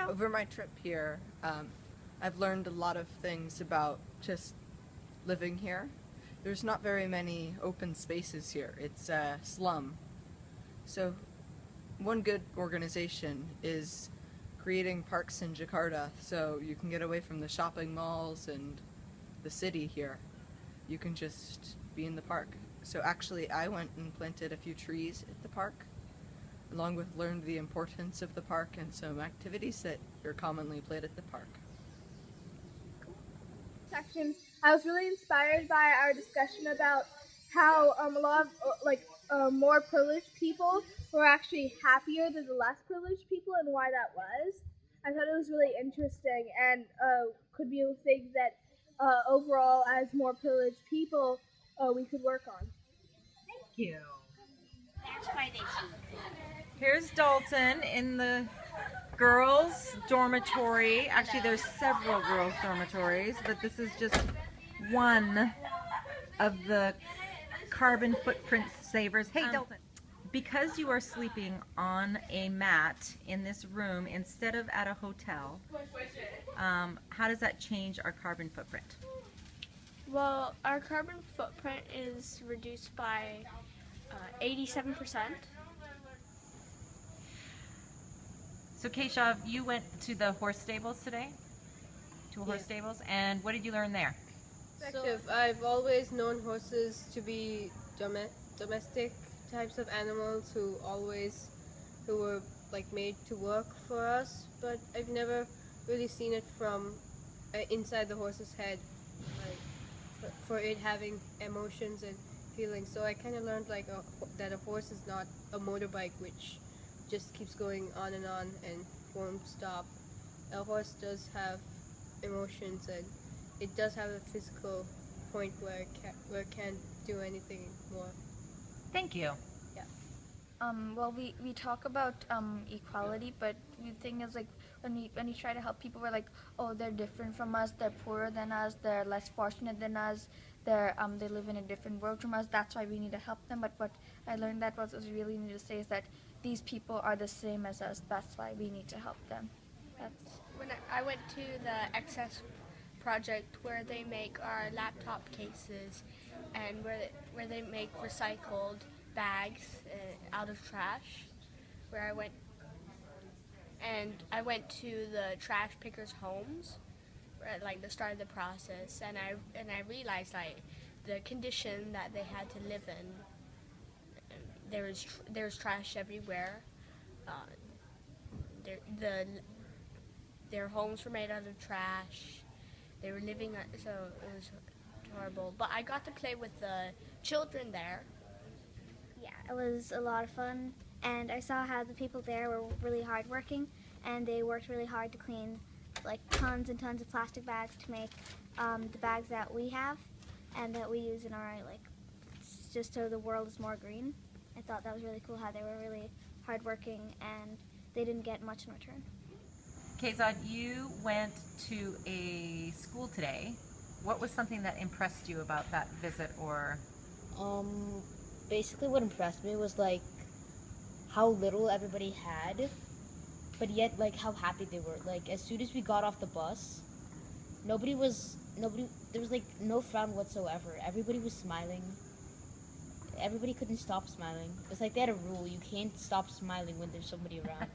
Over my trip here, I've learned a lot of things about just living here. There's not very many open spaces here. It's a slum. So one good organization is creating parks in Jakarta so you can get away from the shopping malls and the city here. You can just be in the park. So actually I went and planted a few trees at the park, along with learned the importance of the park and some activities that are commonly played at the park. Section, I was really inspired by our discussion about how a lot of more privileged people were actually happier than the less privileged people, and why that was. I thought it was really interesting, and could be a thing that overall, as more privileged people, we could work on. Thank you. Here's Dalton in the girls' dormitory. Actually, there's several girls' dormitories, but this is just one of the carbon footprint savers. Hey, Dalton. Because you are sleeping on a mat in this room instead of at a hotel, how does that change our carbon footprint? Well, our carbon footprint is reduced by 87%. So Keshav, you went to the horse stables today? Horse stables, and what did you learn there? So, I've always known horses to be domestic types of animals who were like made to work for us, but I've never really seen it from inside the horse's head, like for it having emotions and feelings. So I kind of learned like that a horse is not a motorbike which just keeps going on and won't stop. A horse does have emotions, and it does have a physical point where it can't do anything more. Thank you. Yeah. Well, we talk about equality, but the thing is, like, when we try to help people, we're like, oh, they're different from us, they're poorer than us, they're less fortunate than us, they live in a different world from us, that's why we need to help them. But what I learned that what was really need to say is that these people are the same as us, that's why we need to help them. When I went to the Excess project where they make our laptop cases and where they make recycled bags out of trash, where I went to the trash pickers' homes at like the start of the process, and I realized like the condition that they had to live in. There was trash everywhere. Their homes were made out of trash. They were living, so it was horrible. But I got to play with the children there. Yeah, it was a lot of fun, and I saw how the people there were really hardworking, and they worked really hard to clean like tons and tons of plastic bags to make the bags that we have and that we use in our just so the world is more green. I thought that was really cool how they were really hardworking and they didn't get much in return. Kezad, you went to a school today. What was something that impressed you about that visit, or? Basically what impressed me was like how little everybody had, but yet like how happy they were. Like as soon as we got off the bus, there was like no frown whatsoever. Everybody was smiling. Everybody couldn't stop smiling. It's like they had a rule, you can't stop smiling when there's somebody around.